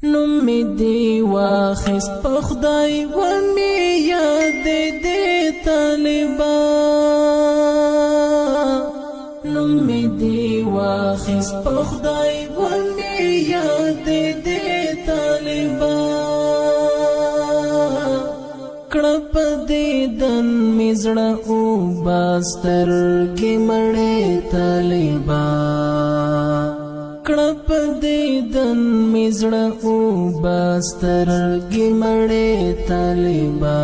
نمی دی واخست په خدای و می یاد دی طالبا نمی دی واخست په خدای و می یاد دی طالبا کړپ دی دن مزړه او باستر کې مړې طالبا کړپ دی دن مزړه او باستر کې مړې طالبا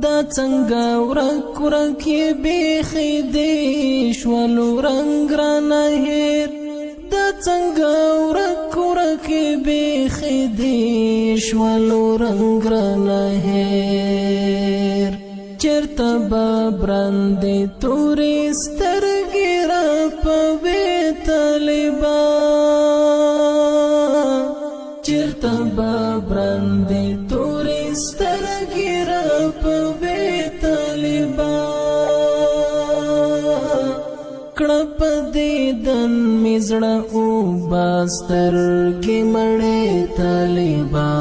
دا څنګه ورک ورک بیخي دی شولو رنگ را نه هیر دا څنګه ورک ورک بیخي دی شولو رنگ را نه هیر چرته به برندې تورې سترګې را پوي طالبا چرته به برندې تورې سترګې را پوي طالبا کړپ دې دن مزړه او باستر کې مړې طالبا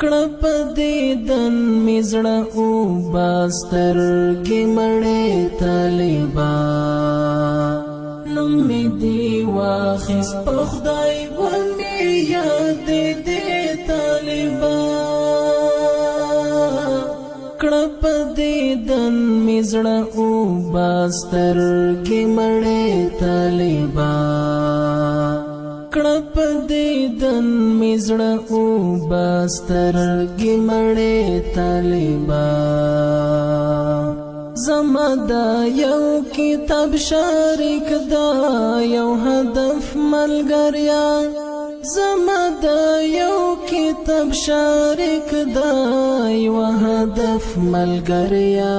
کړپ دې دن مزړه او باستر کې مړې طالبا نمی دی واخست په خدای و می یاد دی طالبا کړپ دې دن مزړه او باستر کې مړې طالبا کړپ دې دن مزړه او باستر کې مړې طالبا زما دا یو کتاب شریک دا یو هدف ملګریا زما دا یو کتاب شریک دا یو هدف ملګریا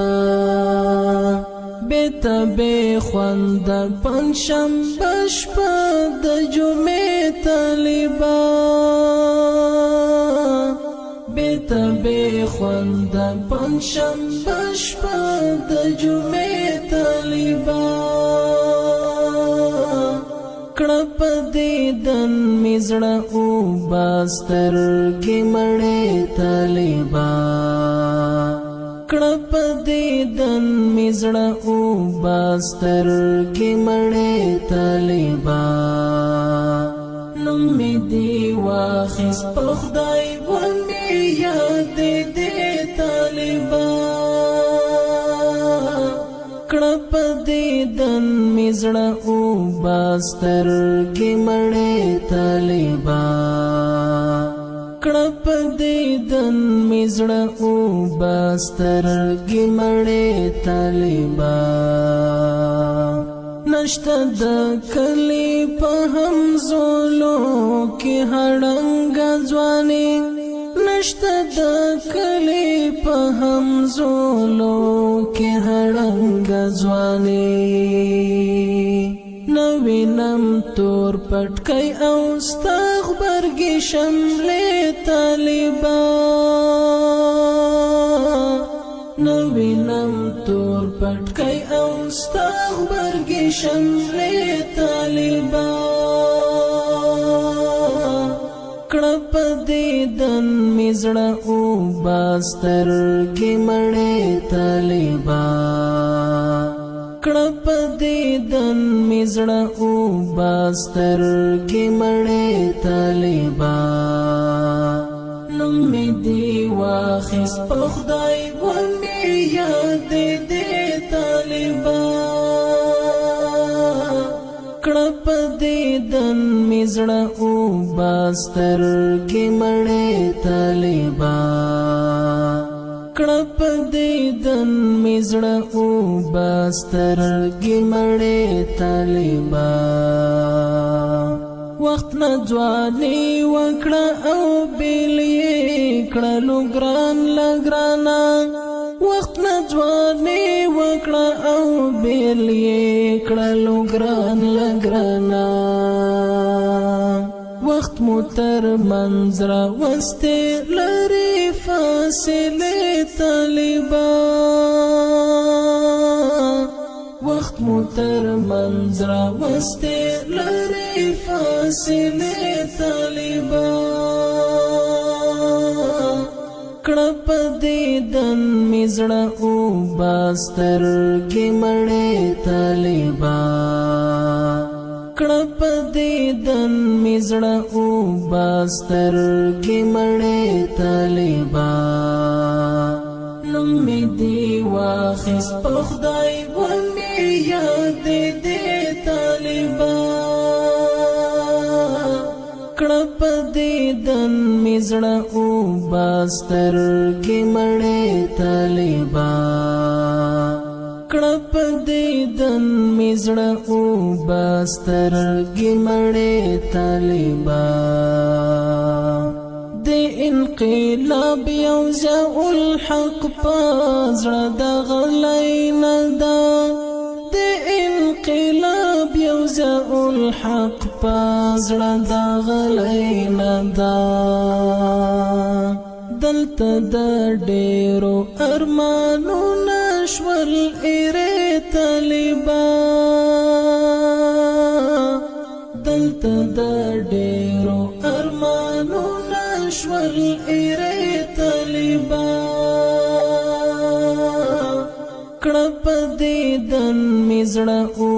بیتا بے خوند پنجشنبه شپه د جمعې طالبا بیتا بے خوند پنجشنبه شپه د جمعې طالبا کړپ دې دن مزړه او باستر کې مړې طالبا کړپ دې دن مزړه او باستر کې مړې طالبا نمی دی واخست په خدای و می یاد دی طالبا کړپ دې دن مزړه او باستر کې مړې طالبا کړپ دې دن مزړه او باستر کې مړې طالبا نشته د کلی په همزولو کې هړنګ ځواني نشته د کلی په همزولو کې هړنګ ځواني نوینم تور پټکای او ستغبرګي شملې طالبا نوینم تور پټکای او ستغبرګي شملې طالبا کړپ دې دن مزړه او باستر کې مړې طالبا کړپ دې دن مزړه او باستر کې مړې طالبا نمی دی واخست په خدای و می یاد دی طالبا کړپ دې دن مزړه او باستر کې مړې طالبا کړپ دې دن مزړه او باستر کې مړې طالبا وخت نه ځواني وکړه او بیلې کړلو ګران لګرانا وخت نه ځواني وکړه او بیلې کړلو ګران لګرانا وخت مو تر منځ راوستې لري فاصلې طالبا وخت مو تر منځ راوستې لري فاصله طالبا کړپ دیدن مزړه او باستر کې مړې طالبا کړپ دیدن مزړه او باستر کې مړې طالبا نوم می دی واخیس په خدای باندې یاد دې طالبا کړپ دیدن مزړه او باستر کې مړې طالبا کړپ دیدن مزړه او باستر کې مړې طالبا د انقلاب یو ځاء الحق پازړه د غلای نه دا د انقلاب یو ځاء الحق پازړه د غلای نه دا دلته د ډېرو ارمانو نشول ایره طالبا دلته د ډېرو ارمانو نشول ایره طالبا کړپ دیدن مزړه او